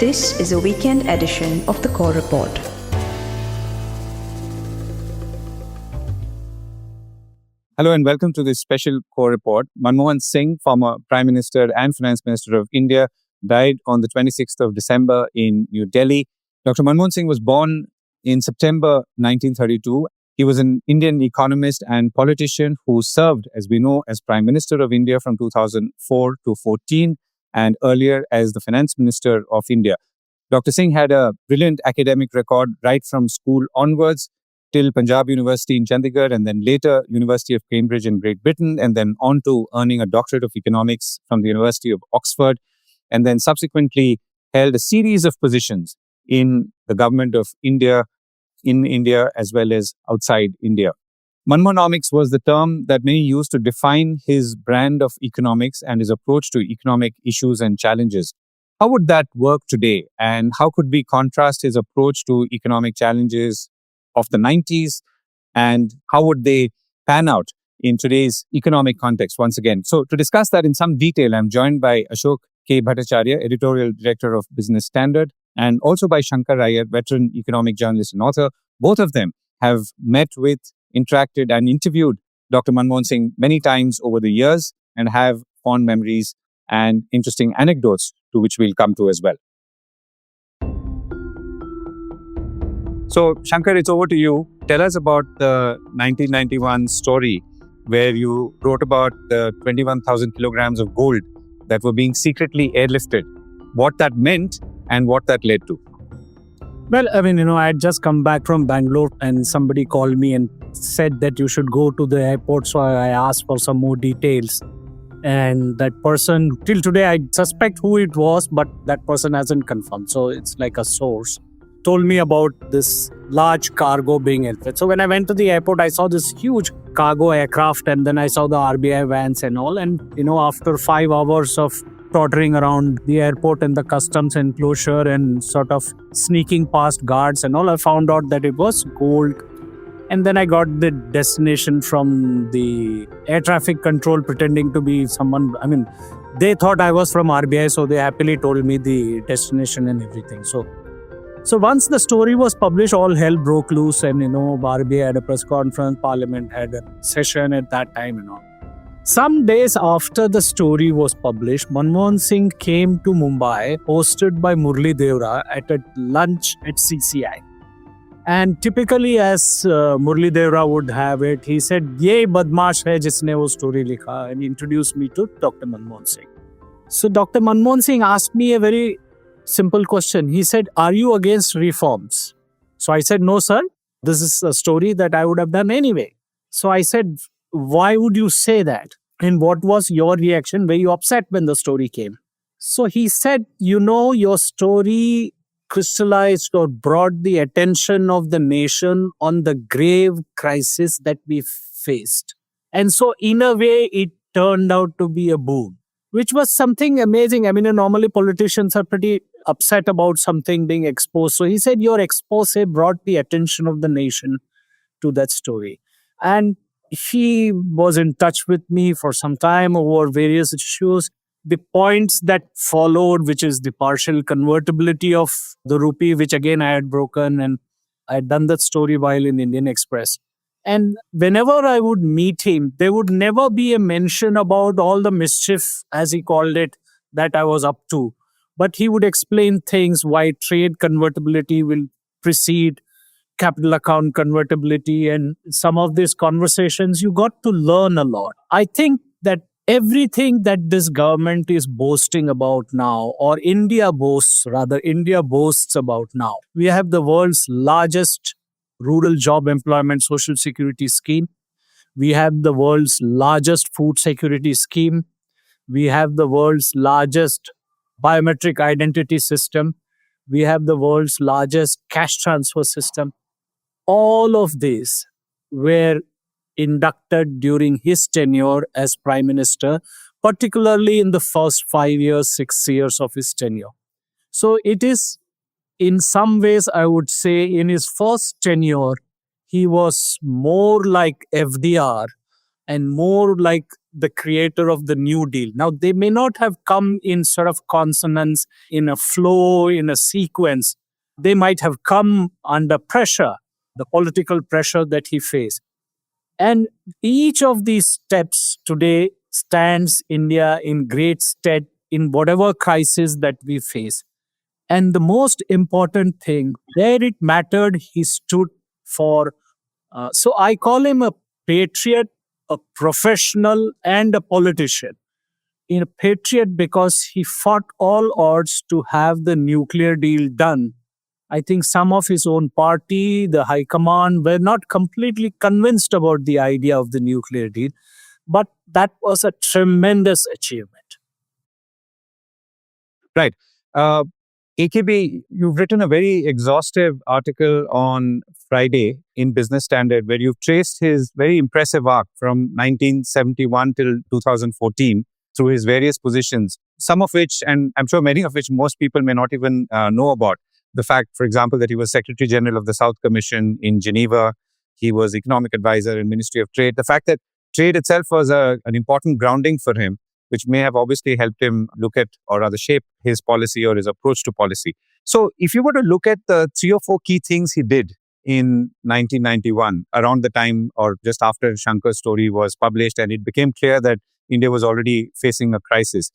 This is a weekend edition of the Core Report. Hello and welcome to this special Core Report. Manmohan Singh, former Prime Minister and Finance Minister of India, died on the 26th of December in New Delhi. Dr. Manmohan Singh was born in September 1932. He was an Indian economist and politician who served, as we know, as Prime Minister of India from 2004 to 14 and earlier as the Finance Minister of India. Dr. Singh had a brilliant academic record right from school onwards till Punjab University in Chandigarh and then later University of Cambridge in Great Britain and then on to earning a doctorate of economics from the University of Oxford and then subsequently held a series of positions in the government of India, in India as well as outside India. Manmohanomics was the term that many used to define his brand of economics and his approach to economic issues and challenges. How would that work today? And how could we contrast his approach to economic challenges of the 90s? And how would they pan out in today's economic context once again? So to discuss that in some detail, I'm joined by AK Bhattacharya, Editorial Director of Business Standard, and also by Shankkar, Aiyar, veteran economic journalist and author. Both of them have met with, interacted and interviewed Dr. Manmohan Singh many times over the years and have fond memories and interesting anecdotes to which we'll come to as well. So, Shankkar, it's over to you. Tell us about the 1991 story where you wrote about the 21,000 kilograms of gold that were being secretly airlifted, what that meant and what that led to. Well, I had just come back from Bangalore and somebody called me and said that you should go to the airport. So I asked for some more details. And that person, till today, I suspect who it was, but that person hasn't confirmed. So it's like a source. Told me about this large cargo being airlifted. So when I went to the airport, I saw this huge cargo aircraft and then I saw the RBI vans and all. And, after 5 hours of tottering around the airport and the customs enclosure and sort of sneaking past guards and all, I found out that it was gold. And then I got the destination from the air traffic control pretending to be someone. They thought I was from RBI, so they happily told me the destination and everything. So once the story was published, all hell broke loose and, RBI had a press conference, Parliament had a session at that time and all. Some days after the story was published, Manmohan Singh came to Mumbai, hosted by Murli Devra at a lunch at CCI. And typically, as Murli Devra would have it, he said, "Ye badmash hai jisne wo story likha," and introduced me to Dr. Manmohan Singh. So Dr. Manmohan Singh asked me a very simple question. He said, "Are you against reforms?" So I said, "No, sir. This is a story that I would have done anyway." So I said, "Why would you say that? And what was your reaction? Were you upset when the story came?" So he said, "Your story crystallized or brought the attention of the nation on the grave crisis that we faced. And so in a way, it turned out to be a boon, which was something amazing. Normally politicians are pretty upset about something being exposed. So he said, your expose brought the attention of the nation to that story." And he was in touch with me for some time over various issues. The points that followed, which is the partial convertibility of the rupee, which again I had broken, and I had done that story while in Indian Express. And whenever I would meet him, there would never be a mention about all the mischief, as he called it, that I was up to. But he would explain things, why trade convertibility will precede capital account convertibility, and some of these conversations, you got to learn a lot. I think that everything that this government is boasting about now, or India boasts about now, we have the world's largest rural job employment social security scheme. We have the world's largest food security scheme. We have the world's largest biometric identity system. We have the world's largest cash transfer system. All of these were inducted during his tenure as Prime Minister, particularly in the first 5 years, 6 years of his tenure. So it is, in some ways, I would say, in his first tenure, he was more like FDR and more like the creator of the New Deal. Now, they may not have come in sort of consonance, in a flow, in a sequence. They might have come under pressure, the political pressure that he faced. And each of these steps today stands India in great stead in whatever crisis that we face. And the most important thing, where it mattered, he stood for. So I call him a patriot, a professional, and a politician. In a patriot because he fought all odds to have the nuclear deal done. I think some of his own party, the High Command, were not completely convinced about the idea of the nuclear deal, but that was a tremendous achievement. Right. AKB, you've written a very exhaustive article on Friday in Business Standard where you've traced his very impressive arc from 1971 till 2014 through his various positions, some of which, and I'm sure many of which most people may not even know about. The fact, for example, that he was Secretary General of the South Commission in Geneva, he was Economic Advisor in Ministry of Trade. The fact that trade itself was an important grounding for him, which may have obviously helped him look at or rather shape his policy or his approach to policy. So if you were to look at the 3 or 4 key things he did in 1991, around the time or just after Shankkar's story was published and it became clear that India was already facing a crisis.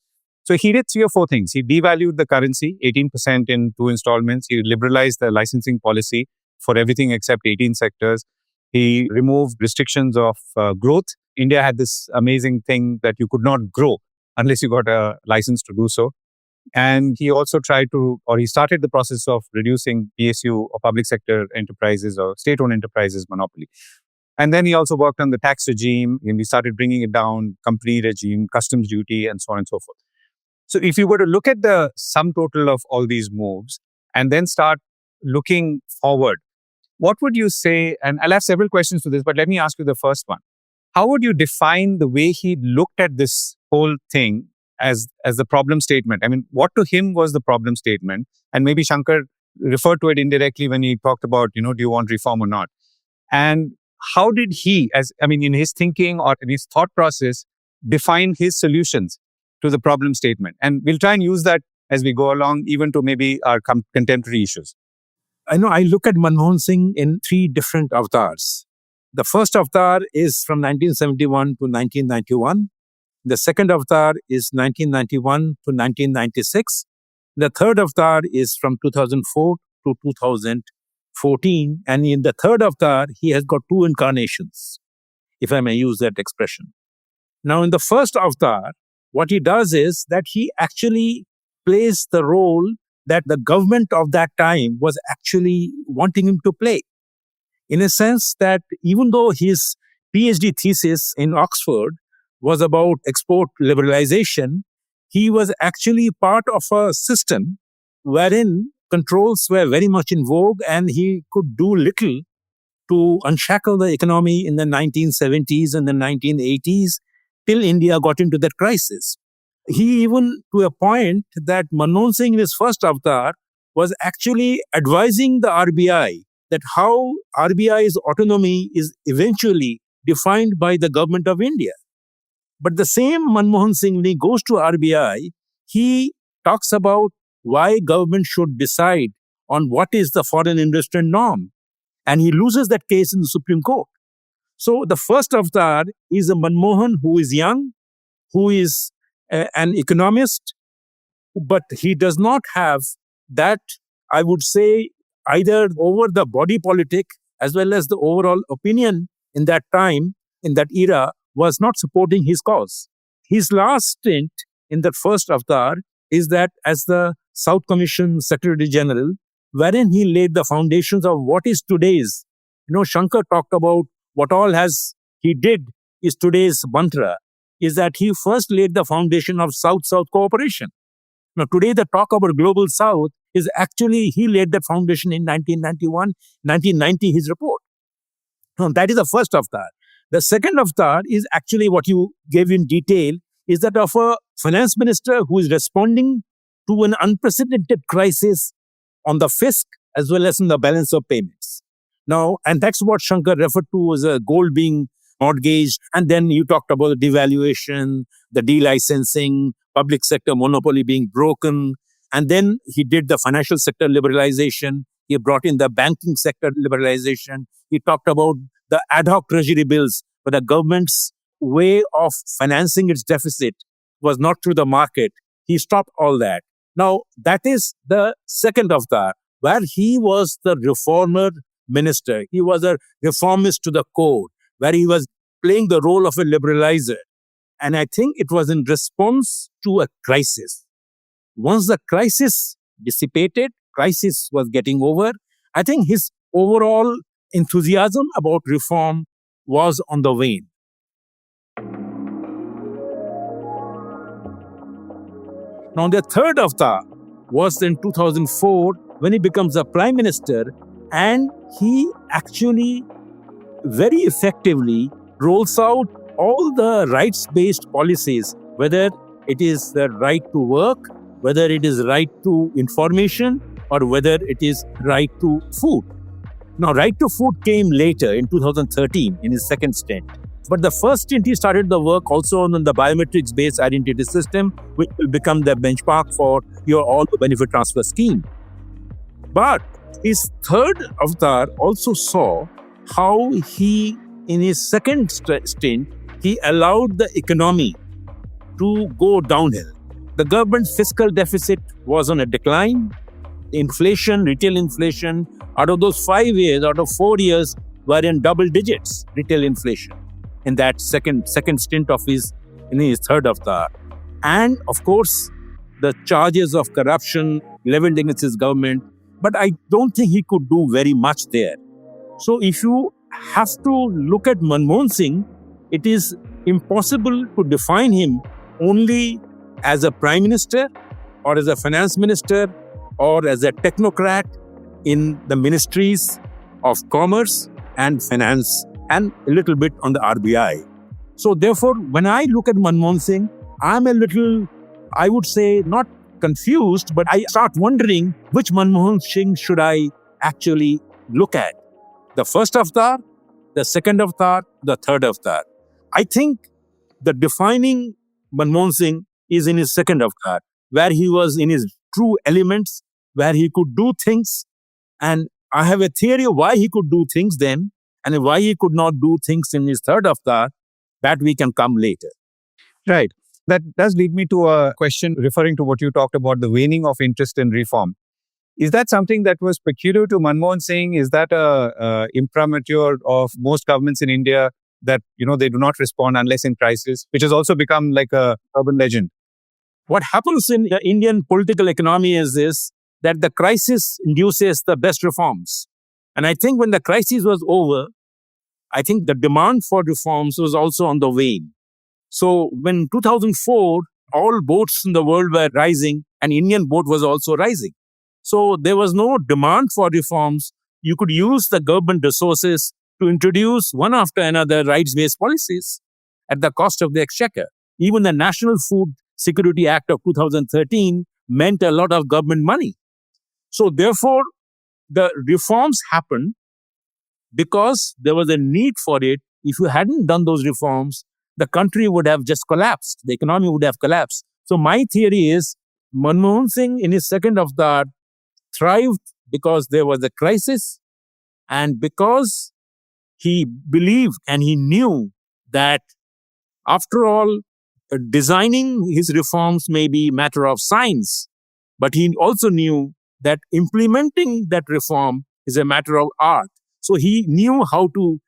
So he did 3 or 4 things. He devalued the currency, 18% in 2 installments. He liberalized the licensing policy for everything except 18 sectors. He removed restrictions of growth. India had this amazing thing that you could not grow unless you got a license to do so. And he also he started the process of reducing PSU or public sector enterprises or state-owned enterprises monopoly. And then he also worked on the tax regime and he started bringing it down, company regime, customs duty, and so on and so forth. So if you were to look at the sum total of all these moves and then start looking forward, what would you say? And I'll have several questions to this, but let me ask you the first one. How would you define the way he looked at this whole thing as the problem statement? I mean, what to him was the problem statement? And maybe Shankkar referred to it indirectly when he talked about, do you want reform or not? And how did he, in his thinking or in his thought process, define his solutions to the problem statement? And we'll try and use that as we go along, even to maybe our contemporary issues. I look at Manmohan Singh in 3 different avatars. The first avatar is from 1971 to 1991. The second avatar is 1991 to 1996. The third avatar is from 2004 to 2014. And in the third avatar, he has got 2 incarnations, if I may use that expression. Now, in the first avatar, what he does is that he actually plays the role that the government of that time was actually wanting him to play. In a sense that even though his PhD thesis in Oxford was about export liberalization, he was actually part of a system wherein controls were very much in vogue and he could do little to unshackle the economy in the 1970s and the 1980s till India got into that crisis. He even, to a point that Manmohan Singh in his first avatar was actually advising the RBI that how RBI's autonomy is eventually defined by the government of India. But the same Manmohan Singh, when he goes to RBI, he talks about why government should decide on what is the foreign investment norm. And he loses that case in the Supreme Court. So the first avatar is a Manmohan who is young, who is an economist, but he does not have that, I would say, either over the body politic as well as the overall opinion in that time, in that era, was not supporting his cause. His last stint in that first avatar is that as the South Commission Secretary General, wherein he laid the foundations of what is today's. Shankkar talked about what all he did is today's mantra, is that he first laid the foundation of South-South cooperation. Now, today the talk about Global South is actually, he laid that foundation in 1990, his report. Now, that is the first avatar. The second avatar is actually what you gave in detail, is that of a finance minister who is responding to an unprecedented crisis on the fisc as well as in the balance of payments. Now, and that's what Shankkar referred to as a gold being mortgage. And then you talked about the devaluation, the delicensing, public sector monopoly being broken. And then he did the financial sector liberalization. He brought in the banking sector liberalization. He talked about the ad hoc treasury bills, where the government's way of financing its deficit was not through the market. He stopped all that. Now, that is the second avatar, where he was the reformer minister. He was a reformist to the core, where he was playing the role of a liberalizer. And I think it was in response to a crisis. Once the crisis dissipated, crisis was getting over, I think his overall enthusiasm about reform was on the wane. Now, the third avatar was in 2004 when he becomes a prime minister, and he actually very effectively rolls out all the rights-based policies, whether it is the right to work, whether it is right to information, or whether it is right to food. Now, right to food came later in 2013 in his second stint. But the first stint, he started the work also on the biometrics-based identity system, which will become the benchmark for your all benefit transfer scheme. But his third avatar also saw how he, in his second stint, he allowed the economy to go downhill. The government fiscal deficit was on a decline. Inflation, retail inflation, out of those 5 years, out of 4 years, were in double digits, retail inflation, in that second stint of his third avatar. And of course, the charges of corruption leveled against his government. But I don't think he could do very much there. So if you have to look at Manmohan Singh, it is impossible to define him only as a prime minister or as a finance minister or as a technocrat in the ministries of commerce and finance and a little bit on the RBI. So therefore, when I look at Manmohan Singh, I'm a little, I would say, not confused, but I start wondering which Manmohan Singh should I actually look at? The first avatar, the second avatar, the third avatar. I think the defining Manmohan Singh is in his second avatar, where he was in his true elements, where he could do things. And I have a theory of why he could do things then and why he could not do things in his third avatar. That we can come later. Right. That does lead me to a question referring to what you talked about, the waning of interest in reform. Is that something that was peculiar to Manmohan Singh? Is that a imprimatur of most governments in India that, they do not respond unless in crisis, which has also become like a urban legend? What happens in the Indian political economy is this, that the crisis induces the best reforms. And I think when the crisis was over, I think the demand for reforms was also on the wane. So when 2004, all boats in the world were rising and Indian boat was also rising. So there was no demand for reforms. You could use the government resources to introduce one after another rights-based policies at the cost of the exchequer. Even the National Food Security Act of 2013 meant a lot of government money. So therefore, the reforms happened because there was a need for it. If you hadn't done those reforms, the country would have just collapsed. The economy would have collapsed. So my theory is Manmohan Singh in his second avatar thrived because there was a crisis and because he believed and he knew that after all, designing his reforms may be a matter of science, but he also knew that implementing that reform is a matter of art. So he knew how to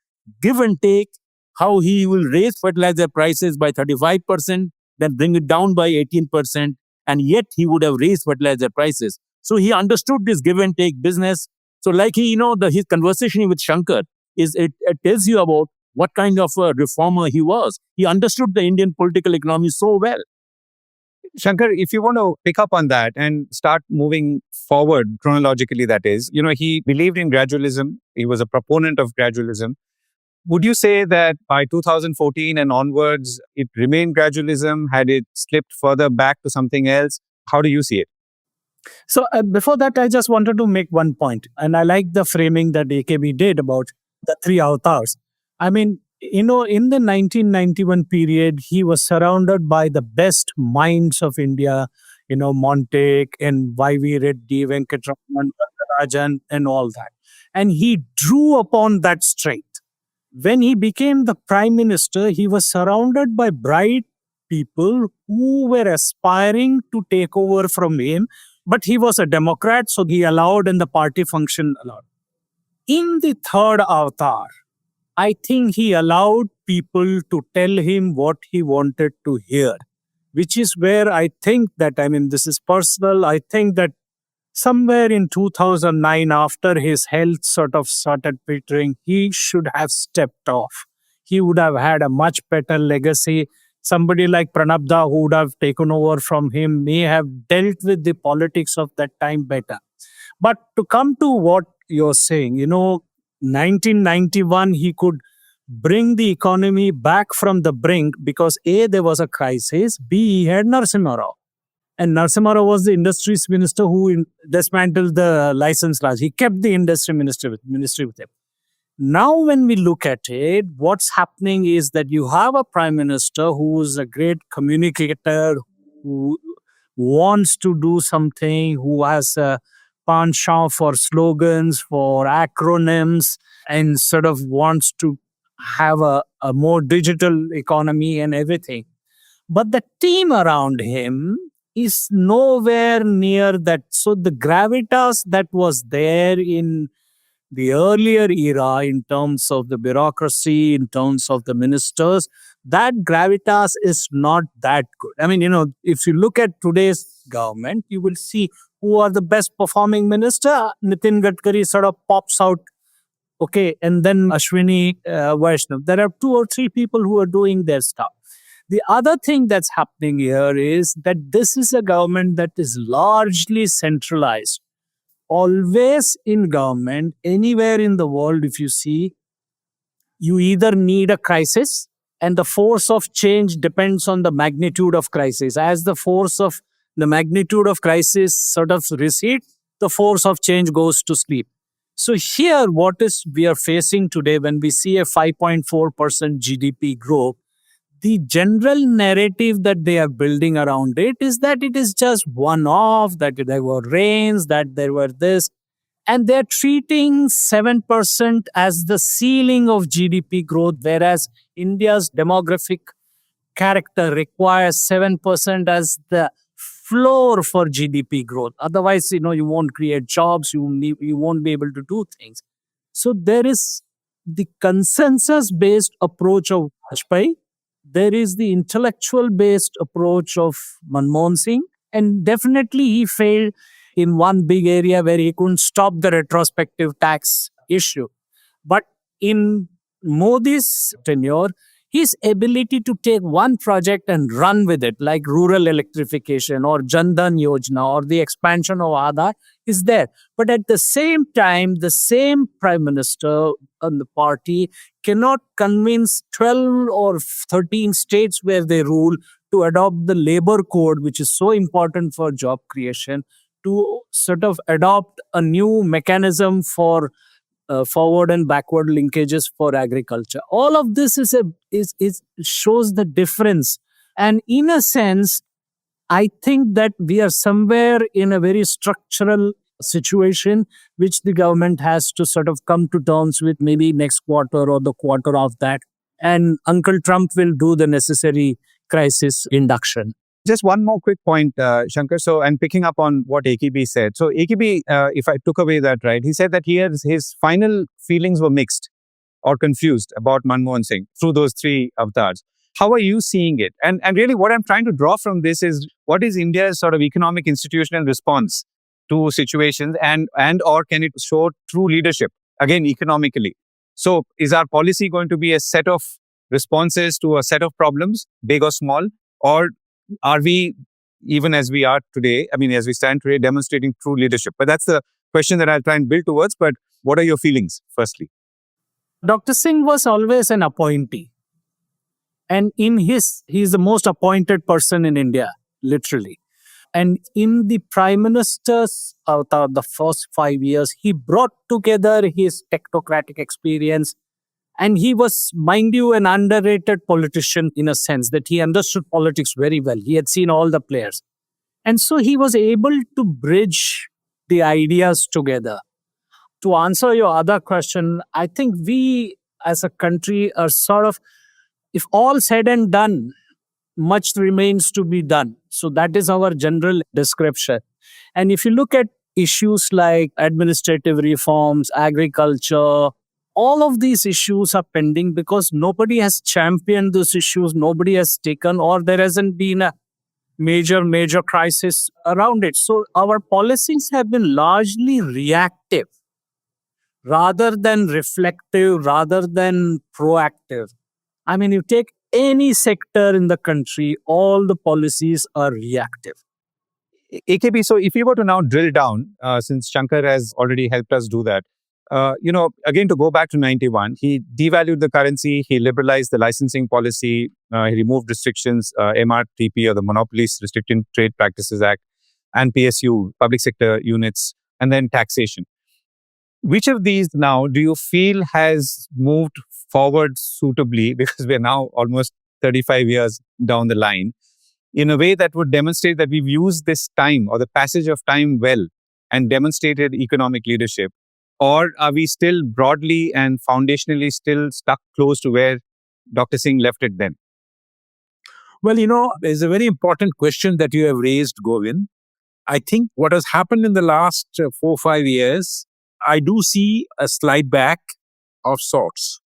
give and take, how he will raise fertilizer prices by 35%, then bring it down by 18%, and yet he would have raised fertilizer prices. So he understood this give and take business. So like his conversation with Shankkar, it tells you about what kind of a reformer he was. He understood the Indian political economy so well. Shankkar, if you want to pick up on that and start moving forward chronologically, that is, he believed in gradualism. He was a proponent of gradualism. Would you say that by 2014 and onwards, it remained gradualism? Had it slipped further back to something else? How do you see it? So before that, I just wanted to make one point. And I like the framing that AKB did about the three avatars. I mean, In the 1991 period, he was surrounded by the best minds of India, Montek and Y.V. Reddy, Venkatraman, Rajan, and all that. And he drew upon that strength. When he became the prime minister, he was surrounded by bright people who were aspiring to take over from him. But he was a Democrat, so he allowed and the party function allowed. In the third avatar, I think he allowed people to tell him what he wanted to hear, which is where I think that, this is personal. I think that somewhere in 2009, after his health sort of started petering, he should have stepped off. He would have had a much better legacy. Somebody like Pranabda, who would have taken over from him, may have dealt with the politics of that time better. But to come to what you're saying, 1991, he could bring the economy back from the brink because A, there was a crisis, B, he had Narasimha Rao. And Narasimha Rao was the industries minister who dismantled the license Raj. He kept the ministry with him. Now, when we look at it, what's happening is that you have a prime minister who is a great communicator, who wants to do something, who has a penchant for slogans, for acronyms, and sort of wants to have a more digital economy and everything. But the team around him is nowhere near that. So the gravitas that was there in the earlier era in terms of the bureaucracy, in terms of the ministers, that gravitas is not that good. If you look at today's government, you will see who are the best performing minister. Nitin Gadkari sort of pops out. Okay, and then Ashwini Vaishnav. There are 2 or 3 people who are doing their stuff. The other thing that's happening here is that this is a government that is largely centralized. Always in government, anywhere in the world, if you see, you either need a crisis, and the force of change depends on the magnitude of crisis. As the magnitude of crisis sort of recedes, the force of change goes to sleep. So here, what is we are facing today when we see a 5.4% GDP growth, the general narrative that they are building around it is that it is just one-off, that there were rains, that there were this. And they're treating 7% as the ceiling of GDP growth, whereas India's demographic character requires 7% as the floor for GDP growth. Otherwise, you won't create jobs, you won't be able to do things. So there is the consensus-based approach of Vajpayee. There is the intellectual-based approach of Manmohan Singh. And definitely he failed in one big area where he couldn't stop the retrospective tax issue. But in Modi's tenure, his ability to take one project and run with it, like rural electrification or Jan Dhan Yojana or the expansion of Aadhaar, is there. But at the same time, the same prime minister and the party cannot convince 12 or 13 states where they rule to adopt the labor code, which is so important for job creation, to sort of adopt a new mechanism for forward and backward linkages for agriculture. All of this is shows the difference. And in a sense, I think that we are somewhere in a very structural situation which the government has to sort of come to terms with, maybe next quarter or the quarter of that. And Uncle Trump will do the necessary crisis induction. Just one more quick point, Shankkar. So, and picking up on what AKB said. So, AKB, if I took away that, right, he said that his final feelings were mixed or confused about Manmohan Singh through those 3 avatars. How are you seeing it? And really what I'm trying to draw from this is, what is India's sort of economic institutional response to situations, and or can it show true leadership, again, economically? So is our policy going to be a set of responses to a set of problems, big or small? Or are we, even as we are today, as we stand today, demonstrating true leadership? But that's the question that I'll try and build towards. But what are your feelings, firstly? Dr. Singh was always an appointee. And he's the most appointed person in India, literally. And in the prime minister's the first 5 years, he brought together his technocratic experience And he was, mind you, an underrated politician in a sense that he understood politics very well. He had seen all the players. And so he was able to bridge the ideas together. To answer your other question, I think we as a country are sort of, if all said and done, much remains to be done. So that is our general description. And if you look at issues like administrative reforms, agriculture, all of these issues are pending because nobody has championed those issues, nobody has taken, or there hasn't been a major crisis around it. So our policies have been largely reactive rather than reflective, rather than proactive. I mean, you take any sector in the country, all the policies are reactive. AKB, so if you were to now drill down, since Shankkar has already helped us do that, again, to go back to 91, he devalued the currency, he liberalized the licensing policy, he removed restrictions, MRTP or the Monopolies Restricting Trade Practices Act, and PSU, public sector units, and then taxation. Which of these now do you feel has moved forward suitably, because we're now almost 35 years down the line, in a way that would demonstrate that we've used this time or the passage of time well and demonstrated economic leadership? Or are we still broadly and foundationally still stuck close to where Dr. Singh left it then? Well, there's a very important question that you have raised, Govind. I think what has happened in the last 4 or 5 years, I do see a slide back of sorts.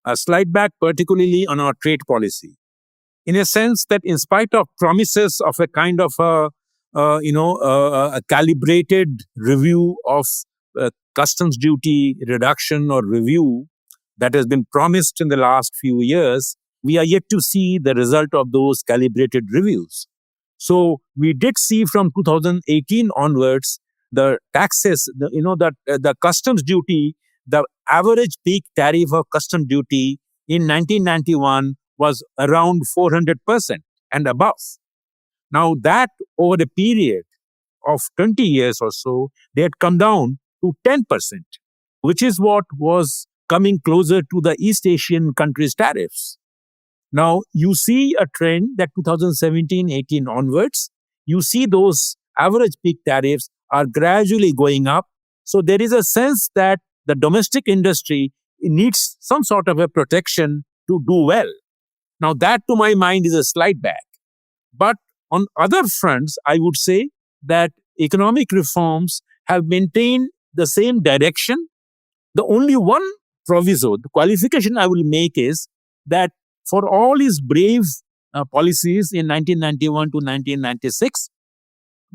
A slide back particularly on our trade policy. In a sense that in spite of promises of a kind of a calibrated review of customs duty reduction or review that has been promised in the last few years, we are yet to see the result of those calibrated reviews. So we did see from 2018 onwards, the taxes, the customs duty, the average peak tariff of customs duty in 1991 was around 400% and above. Now that over a period of 20 years or so, they had come down to 10%, which is what was coming closer to the East Asian countries' tariffs. Now you see a trend that 2017-18 onwards, you see those average peak tariffs are gradually going up. So there is a sense that the domestic industry needs some sort of a protection to do well. Now that to my mind is a slide back. But on other fronts, I would say that economic reforms have maintained the same direction. The only one proviso, the qualification I will make is that for all his brave policies in 1991 to 1996,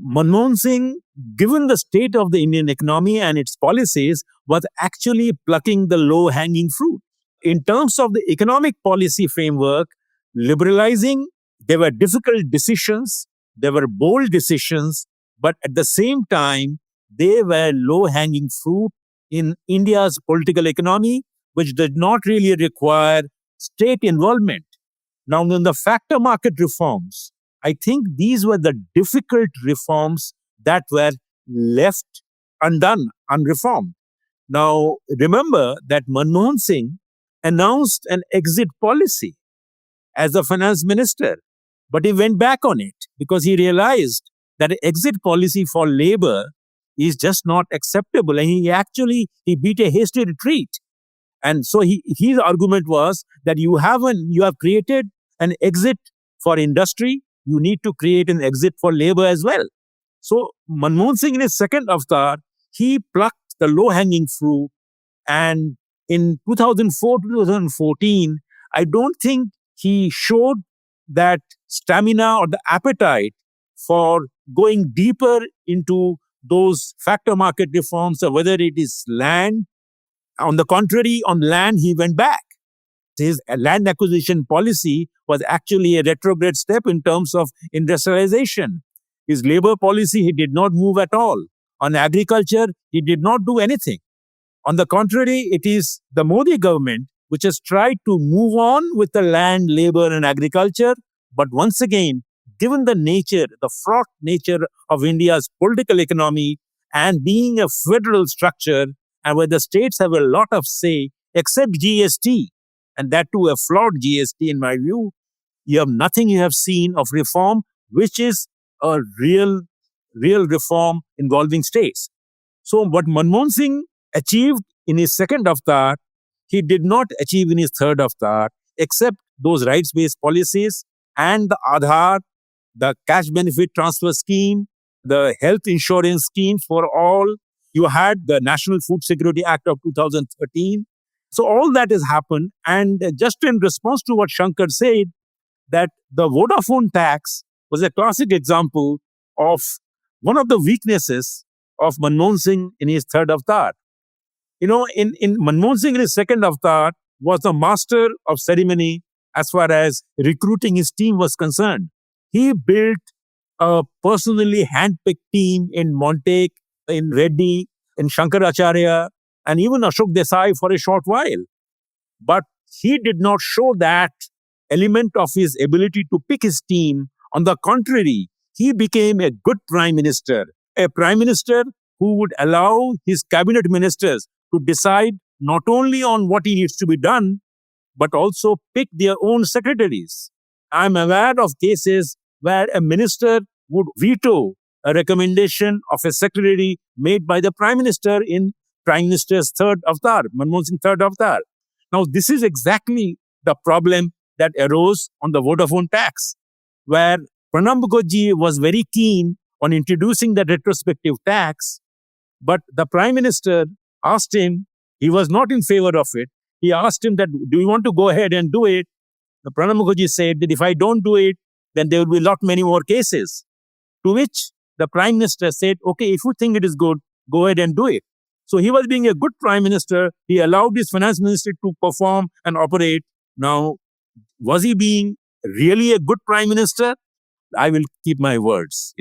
Manmohan Singh, given the state of the Indian economy and its policies, was actually plucking the low-hanging fruit. In terms of the economic policy framework, liberalizing, there were difficult decisions, there were bold decisions, but at the same time, they were low-hanging fruit in India's political economy, which did not really require state involvement. Now, in the factor market reforms, I think these were the difficult reforms that were left undone, unreformed. Now, remember that Manmohan Singh announced an exit policy as the finance minister, but he went back on it because he realized that an exit policy for labor is just not acceptable. And he beat a hasty retreat. And so his argument was that you have created an exit for industry, you need to create an exit for labor as well. So Manmohan Singh in his second avatar, he plucked the low-hanging fruit. And in 2004 to 2014, I don't think he showed that stamina or the appetite for going deeper into those factor market reforms, or whether it is land. On the contrary, on land, he went back. His land acquisition policy was actually a retrograde step in terms of industrialization. His labor policy, he did not move at all. On agriculture, he did not do anything. On the contrary, it is the Modi government which has tried to move on with the land, labor, and agriculture. But once again, given the nature, the fraught nature of India's political economy and being a federal structure, and where the states have a lot of say, except GST, and that too a flawed GST in my view. You have nothing you have seen of reform, which is a real reform involving states. So what Manmohan Singh achieved in his second avatar, he did not achieve in his third avatar, except those rights-based policies and the Aadhaar, the cash benefit transfer scheme, the health insurance scheme for all. You had the National Food Security Act of 2013. So all that has happened. And just in response to what Shankkar said, that the Vodafone tax was a classic example of one of the weaknesses of Manmohan Singh in his third avatar. In Manmohan Singh in his second avatar was the master of ceremony as far as recruiting his team was concerned. He built a personally handpicked team in Montek, in Reddy, in Shankaracharya, and even Ashok Desai for a short while. But he did not show that element of his ability to pick his team. On the contrary, he became a good prime minister, a prime minister who would allow his cabinet ministers to decide not only on what needs to be done, but also pick their own secretaries. I'm aware of cases where a minister would veto a recommendation of a secretary made by the prime minister in prime minister's third avatar, Manmohan Singh third avatar. Now, this is exactly the problem that arose on the Vodafone tax, where Pranab Mukherjee was very keen on introducing the retrospective tax, but the prime minister asked him, he was not in favor of it. He asked him that, do you want to go ahead and do it? The Pranab Mukherjee said that if I don't do it, then there will be a lot many more cases. To which the prime minister said, okay, if you think it is good, go ahead and do it. So he was being a good prime minister. He allowed his finance minister to perform and operate. Now, was he being really a good prime minister? I will keep my words.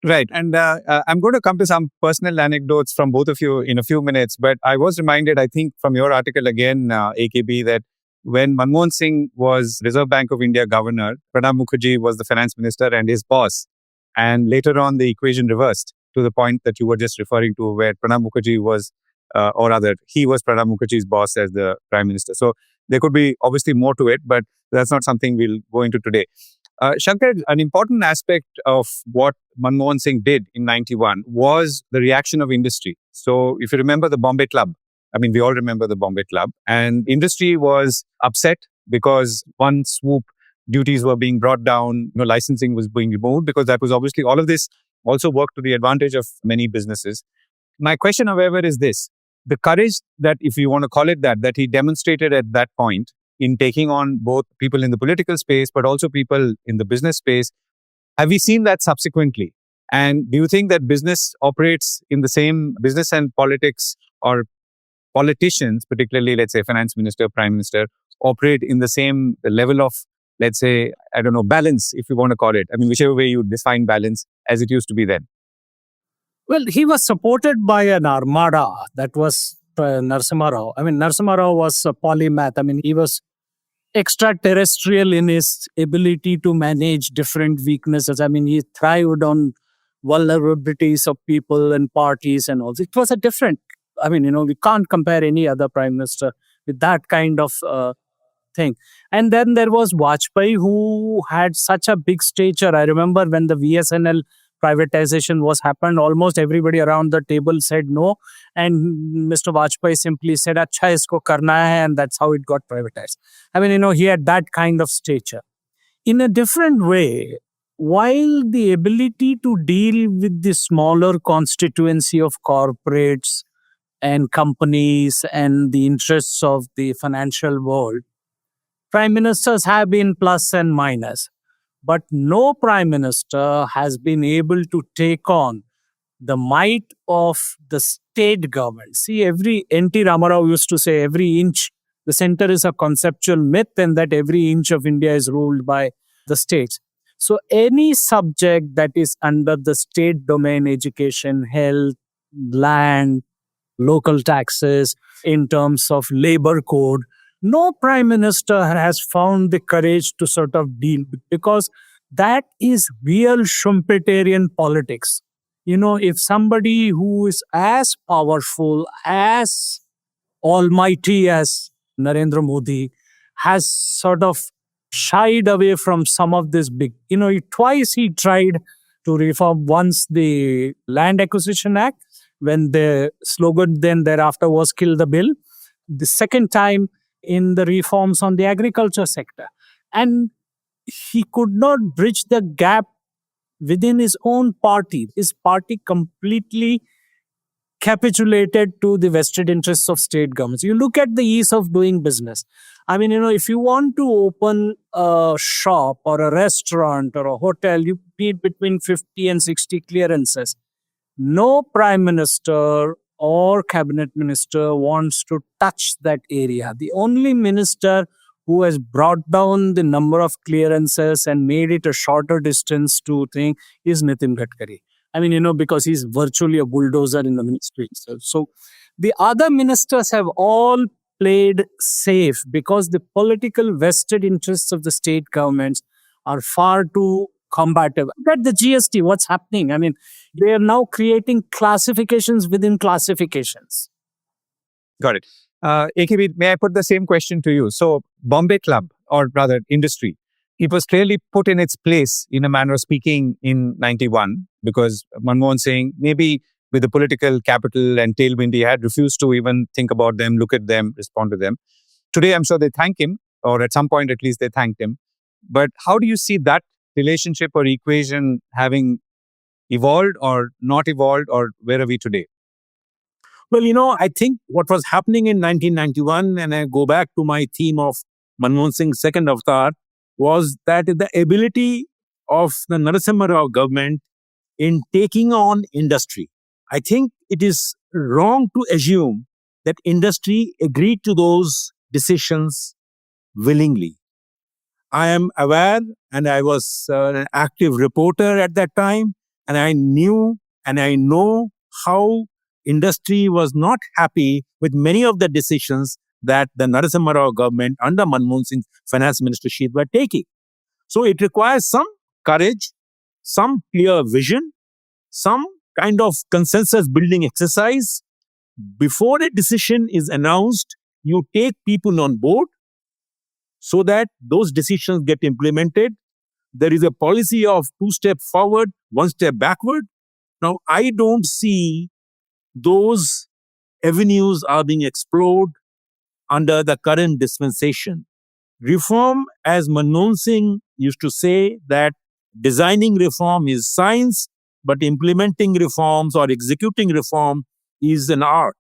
Right. And I'm going to come to some personal anecdotes from both of you in a few minutes. But I was reminded, I think, from your article again, AKB, that when Manmohan Singh was Reserve Bank of India governor, Pranab Mukherjee was the finance minister and his boss. And later on, the equation reversed to the point that you were just referring to, where Pranab Mukherjee was, or rather, he was Pranab Mukherjee's boss as the prime minister. So there could be obviously more to it, but that's not something we'll go into today. Shankkar, an important aspect of what Manmohan Singh did in 91 was the reaction of industry. So if you remember the Bombay Club, I mean, we all remember the Bombay Club, and industry was upset because one swoop, duties were being brought down, licensing was being removed, because that was obviously, all of this also worked to the advantage of many businesses. My question, however, is this: the courage that, if you want to call it that he demonstrated at that point in taking on both people in the political space, but also people in the business space, have we seen that subsequently? And do you think that business operates in the same, business and politics, or politicians, particularly, let's say, finance minister, prime minister, operate in the same level of, let's say, I don't know, balance, if you want to call it? I mean, whichever way you define balance, as it used to be then. Well, he was supported by an armada that was Narasimha Rao. I mean, Narasimha Rao was a polymath. I mean, he was extraterrestrial in his ability to manage different weaknesses. I mean, he thrived on vulnerabilities of people and parties and all. It was a different, I mean, we can't compare any other prime minister with that kind of thing. And then there was Vajpayee, who had such a big stature. I remember when the VSNL privatization was happened, almost everybody around the table said no. And Mr. Vajpayee simply said, "Acha isko karna hai," and that's how it got privatized. I mean, he had that kind of stature. In a different way, while the ability to deal with the smaller constituency of corporates and companies and the interests of the financial world, prime ministers have been plus and minus. But no prime minister has been able to take on the might of the state government. See, every N.T. Ramarao used to say, every inch, the center is a conceptual myth, and that every inch of India is ruled by the states. So any subject that is under the state domain, education, health, land, local taxes, in terms of labor code, no prime minister has found the courage to sort of deal with, because that is real Schumpeterian politics. If somebody who is as powerful, as almighty as Narendra Modi has sort of shied away from some of this big. Twice he tried to reform. Once the Land Acquisition Act, when the slogan then thereafter was "Kill the Bill." The second time in the reforms on the agriculture sector. And he could not bridge the gap within his own party. His party completely capitulated to the vested interests of state governments. You look at the ease of doing business. I mean, if you want to open a shop or a restaurant or a hotel, you need between 50 and 60 clearances. No prime minister or cabinet minister wants to touch that area. The only minister who has brought down the number of clearances and made it a shorter distance to thing is Nitin Gadkari. I mean, because he's virtually a bulldozer in the ministry itself. So the other ministers have all played safe because the political vested interests of the state governments are far too combative. Look at the GST, what's happening? I mean, they are now creating classifications within classifications. Got it. AKB, may I put the same question to you? So, Bombay Club, or rather industry, it was clearly put in its place, in a manner of speaking, in 91, because Manmohan Singh, maybe with the political capital and tailwind he had, refused to even think about them, look at them, respond to them. Today, I'm sure they thank him, or at some point at least they thanked him. But how do you see that relationship or equation having evolved or not evolved, or where are we today? Well, I think what was happening in 1991, and I go back to my theme of Manmohan Singh's second avatar, was that the ability of the Narasimha Rao government in taking on industry. I think it is wrong to assume that industry agreed to those decisions willingly. I am aware, and I was an active reporter at that time, and I knew and I know how industry was not happy with many of the decisions that the Narasimha Rao government under Manmohan Singh's finance ministership were taking. So it requires some courage, some clear vision, some kind of consensus building exercise. Before a decision is announced, you take people on board so that those decisions get implemented. There is a policy of 2 steps forward, 1 step backward. Now, I don't see those avenues are being explored under the current dispensation. Reform, as Manmohan Singh used to say, that designing reform is science, but implementing reforms or executing reform is an art.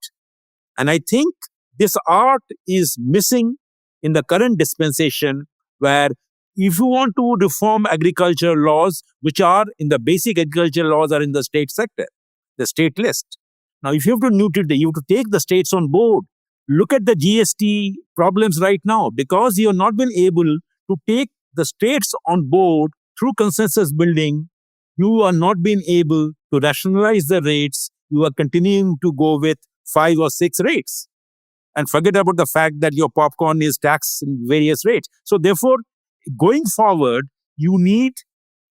And I think this art is missing in the current dispensation, where if you want to reform agriculture laws, which are in the basic agriculture laws are in the state sector, the state list. Now, if you have to neutrate, you have to take the states on board. Look at the GST problems right now, because you have not been able to take the states on board through consensus building. You are not being able to rationalize the rates. You are continuing to go with 5 or 6 rates. And forget about the fact that your popcorn is taxed in various rates. So therefore, going forward, you need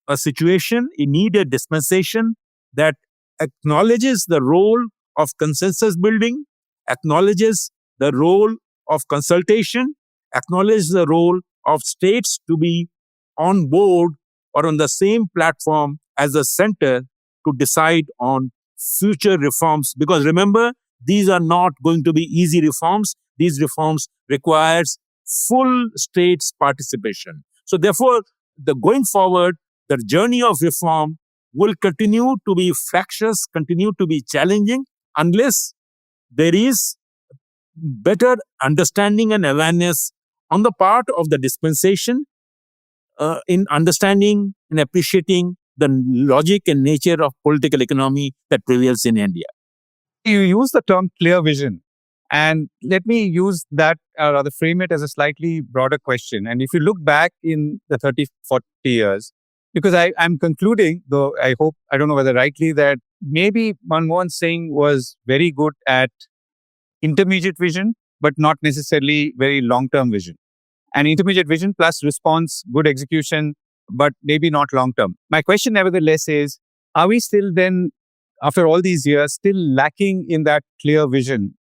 a situation, you need a dispensation that acknowledges the role of consensus building, acknowledges the role of consultation, acknowledges the role of states to be on board or on the same platform as the center to decide on future reforms. Because remember, these are not going to be easy reforms. These reforms requires full states participation. So therefore, going forward, the journey of reform will continue to be fractious, continue to be challenging, unless there is better understanding and awareness on the part of the dispensation in understanding and appreciating the logic and nature of political economy that prevails in India. You use the term clear vision, and let me use that or rather frame it as a slightly broader question. And if you look back in the 30, 40 years, because I'm concluding, though I hope, I don't know whether rightly, that maybe Manmohan Singh was very good at intermediate vision, but not necessarily very long-term vision. And intermediate vision plus response, good execution, but maybe not long-term. My question nevertheless is, are we still then, after all these years, still lacking in that clear vision?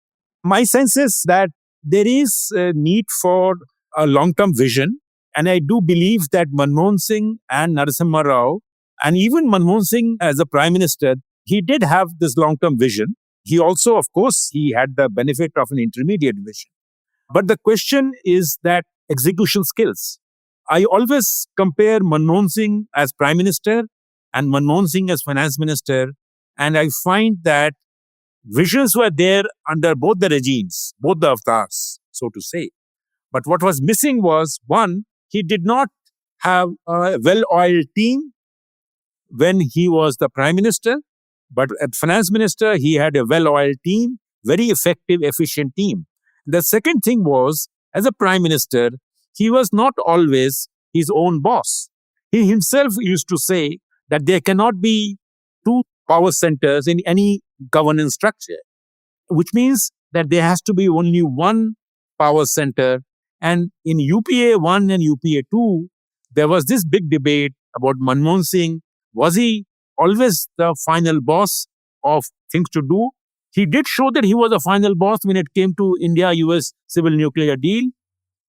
My sense is that there is a need for a long-term vision. And I do believe that Manmohan Singh and Narasimha Rao, and even Manmohan Singh as a prime minister, he did have this long-term vision. He also, of course, he had the benefit of an intermediate vision. But the question is that execution skills. I always compare Manmohan Singh as prime minister and Manmohan Singh as finance minister. And I find that visions were there under both the regimes, both the avatars, so to say. But what was missing was one, he did not have a well oiled team when he was the prime minister, but as finance minister, he had a well oiled team, very effective, efficient team. The second thing was, as a prime minister, he was not always his own boss. He himself used to say that there cannot be two power centers in any governance structure, which means that there has to be only one power center. And in UPA 1 and UPA 2, there was this big debate about Manmohan Singh. Was he always the final boss of things to do? He did show that he was a final boss when it came to India-US civil nuclear deal,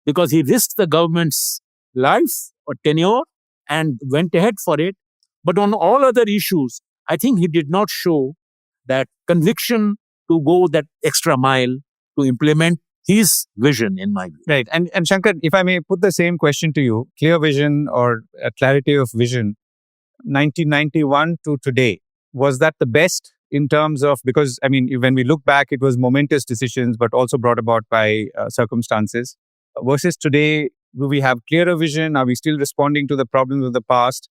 because he risked the government's life or tenure and went ahead for it. But on all other issues, I think he did not show that conviction to go that extra mile to implement his vision, in my view. Right. And Shankkar, if I may put the same question to you, clear vision or a clarity of vision, 1991 to today, was that the best in terms of, because, I mean, when we look back, it was momentous decisions, but also brought about by circumstances. Versus today, do we have clearer vision? Are we still responding to the problems of the past?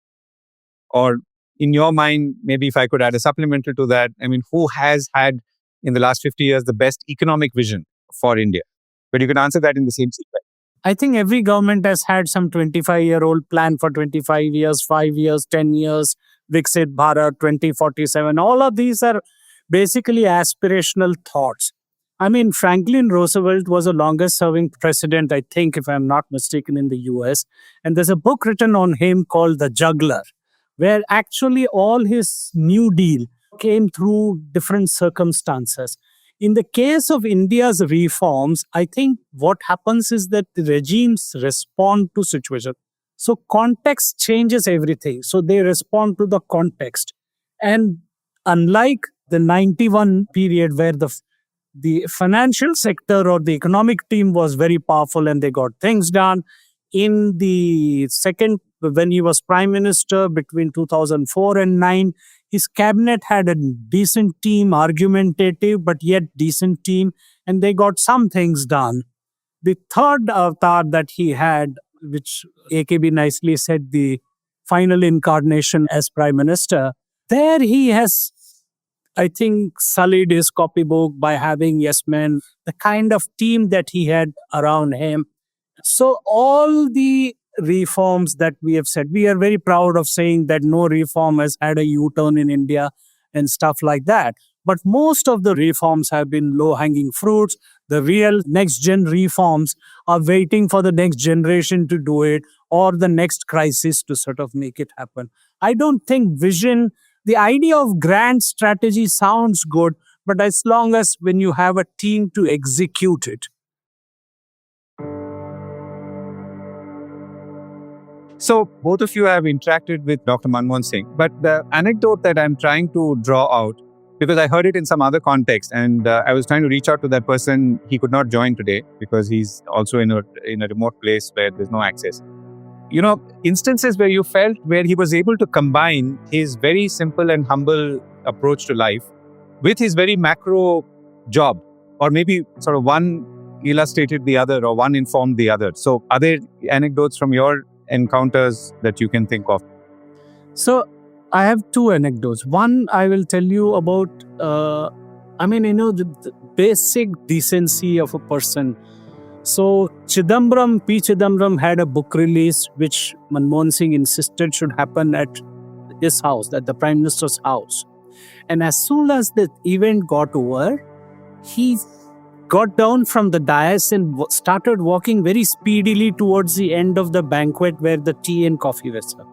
Or in your mind, maybe if I could add a supplemental to that, I mean, who has had in the last 50 years the best economic vision for India? But you can answer that in the same sequence. I think every government has had some 25-year-old plan for 25 years, 5 years, 10 years, Viksit Bharat 2047. All of these are basically aspirational thoughts. I mean, Franklin Roosevelt was the longest serving president, I think, if I'm not mistaken, in the US. And there's a book written on him called The Juggler, where actually all his New Deal came through different circumstances. In the case of India's reforms, I think what happens is that the regimes respond to situation. So context changes everything. So they respond to the context. And unlike the 91 period where the financial sector or the economic team was very powerful and they got things done, in the second, when he was prime minister between 2004 and 9, his cabinet had a decent team, argumentative, but yet decent team, and they got some things done. The third avatar that he had, which AKB nicely said, the final incarnation as prime minister, there he has, I think, sullied his copybook by having yes men, the kind of team that he had around him. So all the reforms that we have said, we are very proud of saying that no reform has had a U-turn in India and stuff like that. But most of the reforms have been low-hanging fruits. The real next-gen reforms are waiting for the next generation to do it or the next crisis to sort of make it happen. I don't think vision, the idea of grand strategy sounds good, but as long as when you have a team to execute it. So both of you have interacted with Dr. Manmohan Singh, but the anecdote that I'm trying to draw out, because I heard it in some other context, and I was trying to reach out to that person. He could not join today because he's also in a remote place where there's no access. You know, instances where you felt where he was able to combine his very simple and humble approach to life with his very macro job, or maybe sort of one illustrated the other or one informed the other. So are there anecdotes from your encounters that you can think of? So I have two anecdotes. One, I will tell you about, the basic decency of a person. So P. Chidambaram had a book release which Manmohan Singh insisted should happen at his house, at the Prime Minister's house. And as soon as the event got over, he got down from the dais and started walking very speedily towards the end of the banquet where the tea and coffee were served.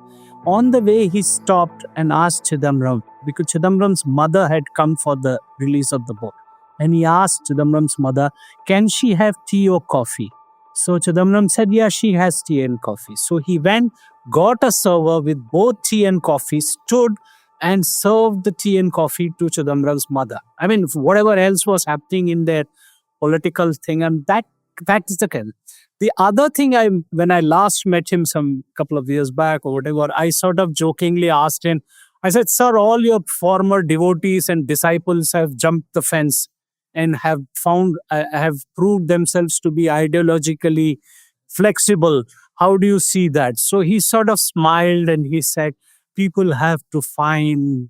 On the way, he stopped and asked Chidambaram, because Chidambaram's mother had come for the release of the book. and he asked Chidambaram's mother, can she have tea or coffee? So Chidambaram said, yeah, she has tea and coffee. So he went, got a server with both tea and coffee, stood and served the tea and coffee to Chidambaram's mother. I mean, whatever else was happening in their political thing, and that is the case. The other thing, when I last met him some couple of years back or whatever, I sort of jokingly asked him, I said, sir, all your former devotees and disciples have jumped the fence and have proved themselves to be ideologically flexible. How do you see that? So he sort of smiled and he said, people have to find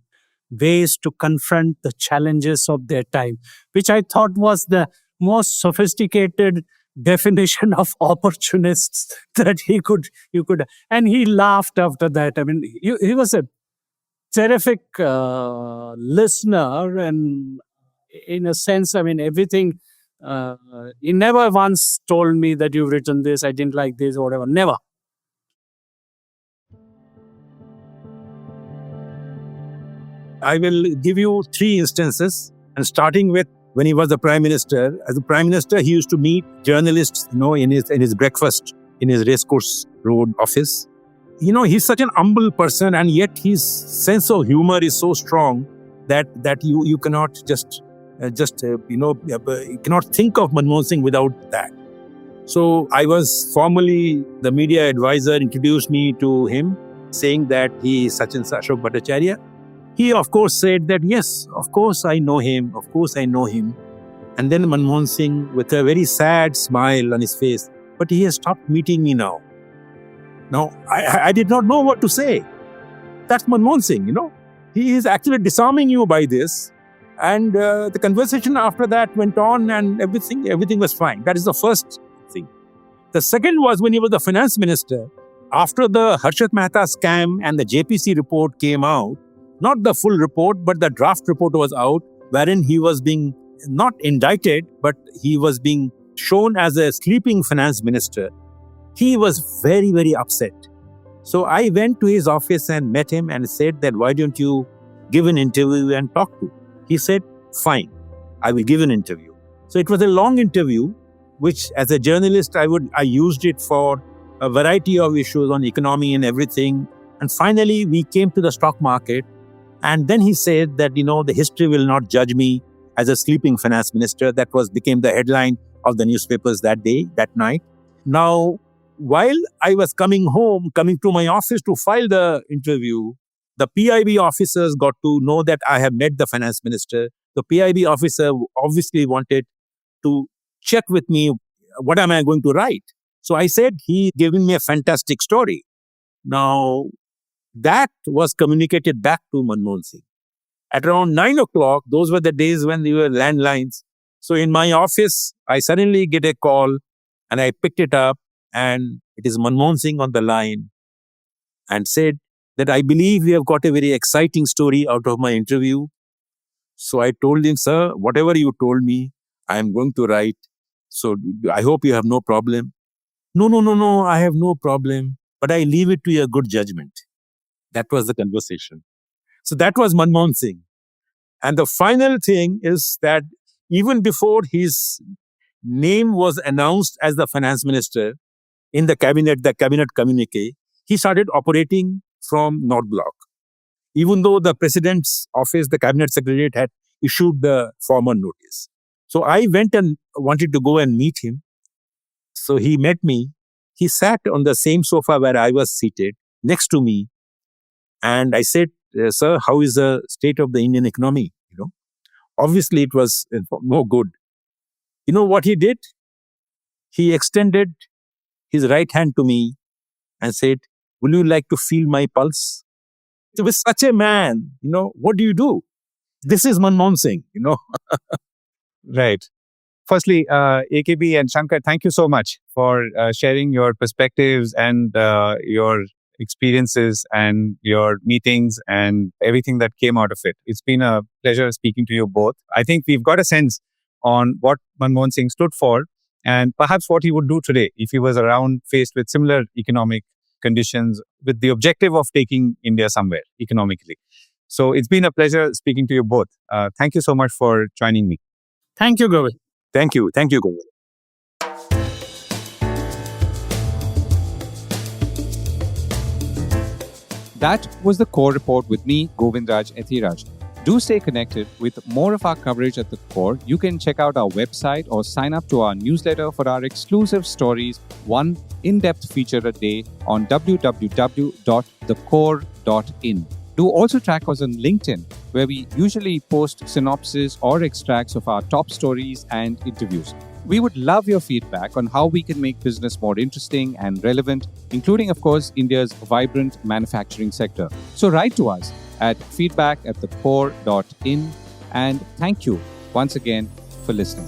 ways to confront the challenges of their time, which I thought was the most sophisticated definition of opportunists that you could. And he laughed after that. I mean, he was a terrific listener, and in a sense, I mean, everything. He never once told me that you've written this, I didn't like this, or whatever. Never. I will give you 3 instances, and starting with when he was the prime minister. As a prime minister, he used to meet journalists, in his breakfast in his Racecourse Road office. He's such an humble person, and yet his sense of humor is so strong that you cannot you cannot think of Manmohan Singh without that. So I was formally, the media advisor introduced me to him, saying that he is such and such AK Bhattacharya. He, of course, said that, yes, of course I know him, of course I know him. And then Manmohan Singh, with a very sad smile on his face, but he has stopped meeting me now. Now, I did not know what to say. That's Manmohan Singh, He is actually disarming you by this. And the conversation after that went on, and everything was fine. That is the first thing. The second was when he was the finance minister. After the Harshad Mehta scam and the JPC report came out, not the full report, but the draft report was out, wherein he was being not indicted, but he was being shown as a sleeping finance minister. He was very, very upset. So I went to his office and met him and said that, why don't you give an interview and talk to him? He said, fine, I will give an interview. So it was a long interview, which as a journalist, I used it for a variety of issues on economy and everything. And finally, we came to the stock market. And then he said that, the history will not judge me as a sleeping finance minister. That became the headline of the newspapers that night. Now, while I was coming to my office to file the interview, the PIB officers got to know that I have met the finance minister. The PIB officer obviously wanted to check with me, what am I going to write? So I said, he given me a fantastic story. Now, that was communicated back to Manmohan Singh. At around 9 o'clock, those were the days when there were landlines. So in my office, I suddenly get a call and I picked it up, and it is Manmohan Singh on the line, and said that I believe we have got a very exciting story out of my interview. So I told him, sir, whatever you told me, I am going to write. So I hope you have no problem. No, I have no problem, but I leave it to your good judgment. That was the conversation. So that was Manmohan Singh. And the final thing is that even before his name was announced as the finance minister in the cabinet communique, he started operating from North Block. Even though the president's office, the cabinet secretariat, had issued the formal notice. So I went and wanted to go and meet him. So he met me. He sat on the same sofa where I was seated next to me. And I said, sir, how is the state of the Indian economy? Obviously it was no good. You know what he did? He extended his right hand to me and said, will you like to feel my pulse? So with such a man, what do you do? This is Manmohan Singh, Right. Firstly, AKB and Shankkar, thank you so much for sharing your perspectives and your experiences and your meetings and everything that came out of it. It's been a pleasure speaking to you both. I think we've got a sense on what Manmohan Singh stood for and perhaps what he would do today if he was around faced with similar economic conditions with the objective of taking India somewhere economically. So it's been a pleasure speaking to you both. Thank you so much for joining me. Thank you, Govind. Thank you. Thank you, Govindraj. That was the Core Report with me, Govindraj Ethiraj. Do stay connected with more of our coverage at the Core. You can check out our website or sign up to our newsletter for our exclusive stories, one in-depth feature a day on www.thecore.in. Do also track us on LinkedIn, where we usually post synopses or extracts of our top stories and interviews. We would love your feedback on how we can make business more interesting and relevant, including, of course, India's vibrant manufacturing sector. So write to us at feedback@thecore.in, and thank you once again for listening.